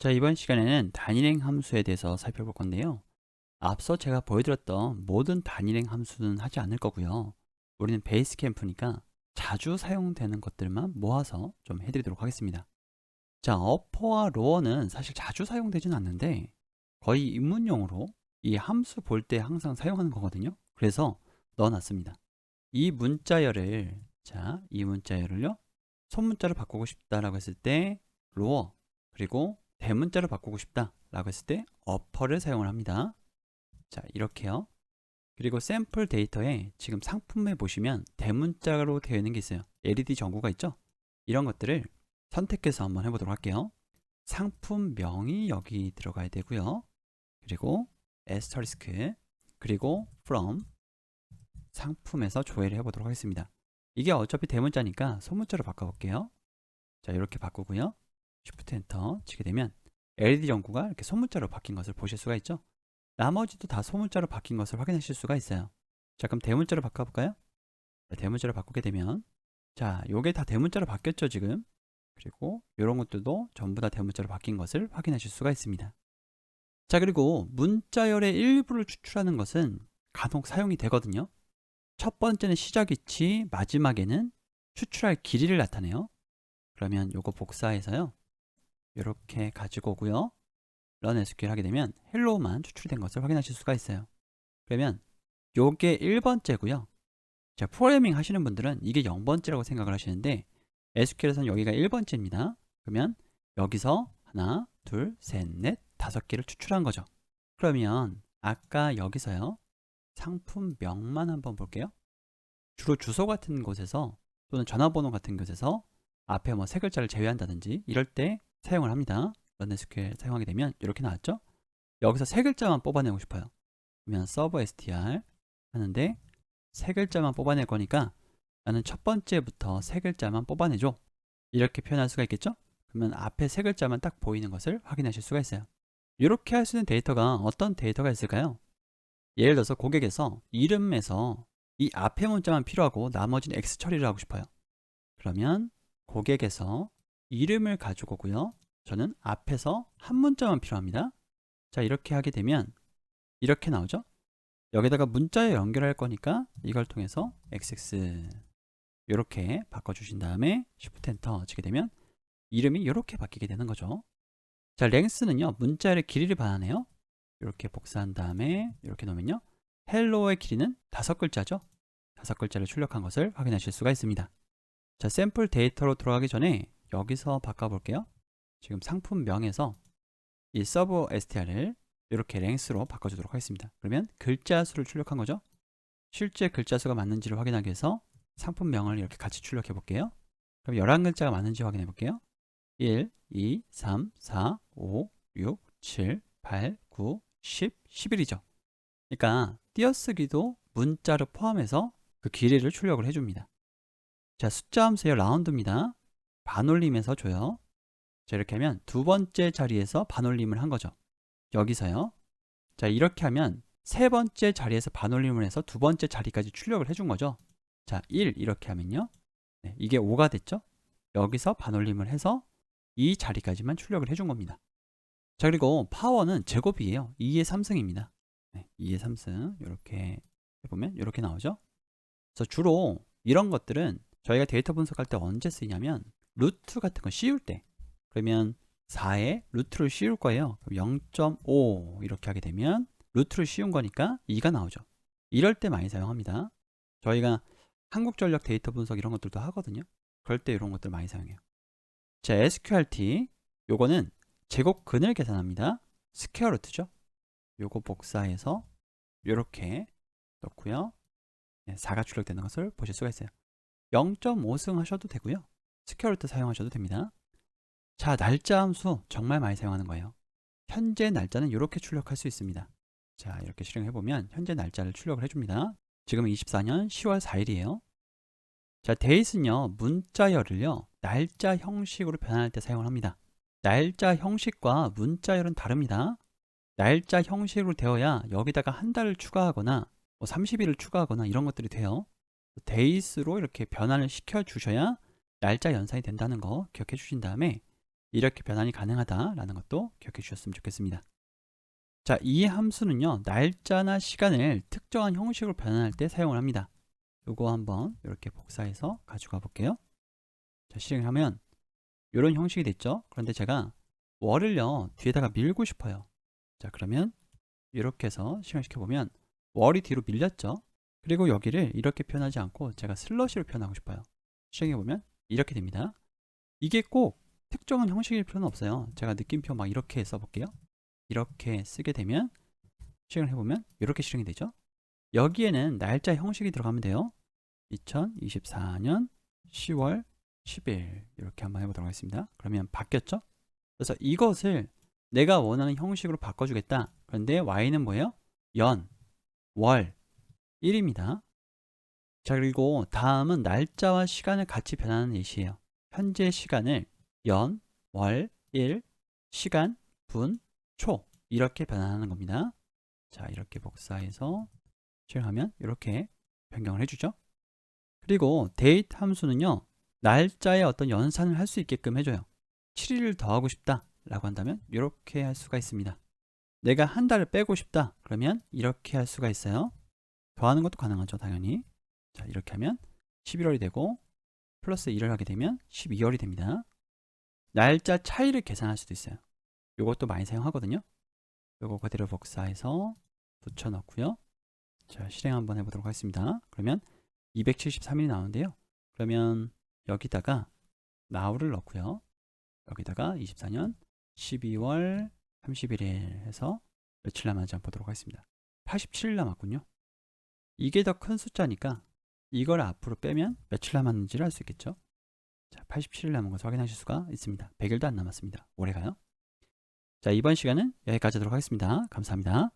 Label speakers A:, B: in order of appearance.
A: 자, 이번 시간에는 단일행 함수에 대해서 살펴볼 건데요. 앞서 제가 보여드렸던 모든 단일행 함수는 하지 않을 거고요. 우리는 베이스 캠프니까 자주 사용되는 것들만 모아서 좀 해드리도록 하겠습니다. 자, 어퍼와 로어는 사실 자주 사용되지는 않는데 거의 입문용으로 이 함수 볼 때 항상 사용하는 거거든요. 그래서 넣어놨습니다. 이 문자열을, 이 문자열을요, 소문자로 바꾸고 싶다라고 했을 때 로어, 그리고 대문자로 바꾸고 싶다라고 했을 때 어퍼를 사용을 합니다. 자, 이렇게요. 그리고 샘플 데이터에 지금 상품에 보시면 대문자로 되어 있는 게 있어요. LED 전구가 있죠? 이런 것들을 선택해서 한번 해보도록 할게요. 상품명이 여기 들어가야 되고요. 그리고 asterisk, 그리고 from 상품에서 조회를 해보도록 하겠습니다. 이게 어차피 대문자니까 소문자로 바꿔볼게요. 자, 이렇게 바꾸고요. Shift 엔터 치게 되면 LED 전구가 이렇게 소문자로 바뀐 것을 보실 수가 있죠. 나머지도 다 소문자로 바뀐 것을 확인하실 수가 있어요. 자, 그럼 대문자로 바꿔볼까요? 자, 대문자로 바꾸게 되면, 자, 요게 다 대문자로 바뀌었죠, 지금. 그리고 이런 것들도 전부 다 대문자로 바뀐 것을 확인하실 수가 있습니다. 자, 그리고 문자열의 일부를 추출하는 것은 간혹 사용이 되거든요. 첫 번째는 시작 위치, 마지막에는 추출할 길이를 나타내요. 그러면 요거 복사해서요, 이렇게 가지고 오고요. run SQL 하게 되면 헬로우만 추출된 것을 확인하실 수가 있어요. 그러면 요게 1번째고요. 자, 프로그래밍 하시는 분들은 이게 0번째라고 생각을 하시는데 SQL에서는 여기가 1번째입니다. 그러면 여기서 하나, 둘, 셋, 넷, 5개를 추출한 거죠. 그러면 아까 여기서요, 상품명만 한번 볼게요. 주로 주소 같은 곳에서 또는 전화번호 같은 곳에서 앞에 뭐 세 글자를 제외한다든지 이럴 때 사용을 합니다. run SQL 사용하게 되면 이렇게 나왔죠? 여기서 세 글자만 뽑아내고 싶어요. 그러면 serve str 하는데 세 글자만 뽑아낼 거니까 나는 첫 번째부터 세 글자만 뽑아내줘. 이렇게 표현할 수가 있겠죠? 그러면 앞에 세 글자만 딱 보이는 것을 확인하실 수가 있어요. 이렇게 할 수 있는 데이터가 어떤 데이터가 있을까요? 예를 들어서 고객에서 이름에서 이 앞에 문자만 필요하고 나머지는 X 처리를 하고 싶어요. 그러면 고객에서 이름을 가지고 오고요. 저는 앞에서 한 문자만 필요합니다. 자, 이렇게 하게 되면 이렇게 나오죠? 여기다가 문자에 연결할 거니까 이걸 통해서 XX 이렇게 바꿔주신 다음에 Shift 엔터 치게 되면 이름이 이렇게 바뀌게 되는 거죠. 자, 랭스는요, 문자열의 길이를 반환해요. 이렇게 복사한 다음에 이렇게 놓으면요, 헬로의 길이는 5글자죠. 5글자를 출력한 것을 확인하실 수가 있습니다. 자, 샘플 데이터로 들어가기 전에 여기서 바꿔볼게요. 지금 상품명에서 이 serve str을 이렇게 랭스로 바꿔주도록 하겠습니다. 그러면 글자 수를 출력한 거죠. 실제 글자 수가 맞는지를 확인하기 위해서 상품명을 이렇게 같이 출력해 볼게요. 그럼 11글자가 맞는지 확인해 볼게요. 1, 2, 3, 4, 5, 6, 7, 8, 9, 10, 11이죠. 그러니까 띄어쓰기도 문자를 포함해서 그 길이를 출력을 해줍니다. 자, 숫자 함수의 라운드입니다. 반올림해서 줘요. 자, 이렇게 하면 두 번째 자리에서 반올림을 한 거죠. 여기서요. 자, 이렇게 하면 세 번째 자리에서 반올림을 해서 두 번째 자리까지 출력을 해준 거죠. 자, 1 이렇게 하면요, 네, 이게 5가 됐죠. 여기서 반올림을 해서 이 자리까지만 출력을 해준 겁니다. 자, 그리고 파워는 제곱이에요. 2의 3승입니다. 네, 2의 3승 이렇게 해보면 이렇게 나오죠. 그래서 주로 이런 것들은 저희가 데이터 분석할 때 언제 쓰이냐면 루트 같은 거 씌울 때, 그러면 4에 루트를 씌울 거예요. 0.5 이렇게 하게 되면 루트를 씌운 거니까 2가 나오죠. 이럴 때 많이 사용합니다. 저희가 한국전력 데이터 분석 이런 것들도 하거든요. 그럴 때 이런 것들 많이 사용해요. 자, SQRT 요거는 제곱근을 계산합니다. 스퀘어 루트죠. 요거 복사해서 이렇게 넣고요. 4가 출력되는 것을 보실 수가 있어요. 0.5승 하셔도 되고요. 스퀘어 루트 사용하셔도 됩니다. 자, 날짜 함수 정말 많이 사용하는 거예요. 현재 날짜는 이렇게 출력할 수 있습니다. 자, 이렇게 실행해보면 현재 날짜를 출력을 해줍니다. 지금은 24년 10월 4일이에요. 자, date는요, 문자열을요, 날짜 형식으로 변환할 때 사용을 합니다. 날짜 형식과 문자열은 다릅니다. 날짜 형식으로 되어야 여기다가 한 달을 추가하거나 뭐 30일을 추가하거나 이런 것들이 돼요. days로 이렇게 변환을 시켜 주셔야 날짜 연산이 된다는 거 기억해 주신 다음에 이렇게 변환이 가능하다라는 것도 기억해 주셨으면 좋겠습니다. 자, 이 함수는요, 날짜나 시간을 특정한 형식으로 변환할 때 사용을 합니다. 이거 한번 이렇게 복사해서 가져가 볼게요. 자, 실행하면 이런 형식이 됐죠. 그런데 제가 월을요 뒤에다가 밀고 싶어요. 자, 그러면 이렇게 해서 실행시켜 보면 월이 뒤로 밀렸죠. 그리고 여기를 이렇게 표현하지 않고 제가 슬러시로 표현하고 싶어요. 실행해 보면 이렇게 됩니다. 이게 꼭 특정한 형식일 필요는 없어요. 제가 느낌표 막 이렇게 써볼게요. 이렇게 쓰게 되면 실행을 해보면 이렇게 실행이 되죠. 여기에는 날짜 형식이 들어가면 돼요. 2024년 10월 10일 이렇게 한번 해보도록 하겠습니다. 그러면 바뀌었죠? 그래서 이것을 내가 원하는 형식으로 바꿔주겠다. 그런데 y는 뭐예요? 연, 월, 일입니다. 자, 그리고 다음은 날짜와 시간을 같이 변하는 예시예요. 현재 시간을 연, 월, 일, 시간, 분, 초 이렇게 변환하는 겁니다. 자, 이렇게 복사해서 실행하면 이렇게 변경을 해주죠. 그리고 데이트 함수는요, 날짜에 어떤 연산을 할 수 있게끔 해줘요. 7일을 더하고 싶다 라고 한다면 이렇게 할 수가 있습니다. 내가 한 달을 빼고 싶다 그러면 이렇게 할 수가 있어요. 더하는 것도 가능하죠, 당연히. 자, 이렇게 하면 11월이 되고 플러스 1을 하게 되면 12월이 됩니다. 날짜 차이를 계산할 수도 있어요. 이것도 많이 사용하거든요. 이거 그대로 복사해서 붙여넣고요. 자, 실행 한번 해보도록 하겠습니다. 그러면 273일이 나오는데요. 그러면 여기다가 now를 넣고요. 여기다가 24년 12월 31일 해서 며칠 남았는지 한번 보도록 하겠습니다. 87일 남았군요. 이게 더 큰 숫자니까 이걸 앞으로 빼면 며칠 남았는지를 알 수 있겠죠. 자, 87일 남은 것을 확인하실 수가 있습니다. 100일도 안 남았습니다. 올해가요. 자, 이번 시간은 여기까지 하도록 하겠습니다. 감사합니다.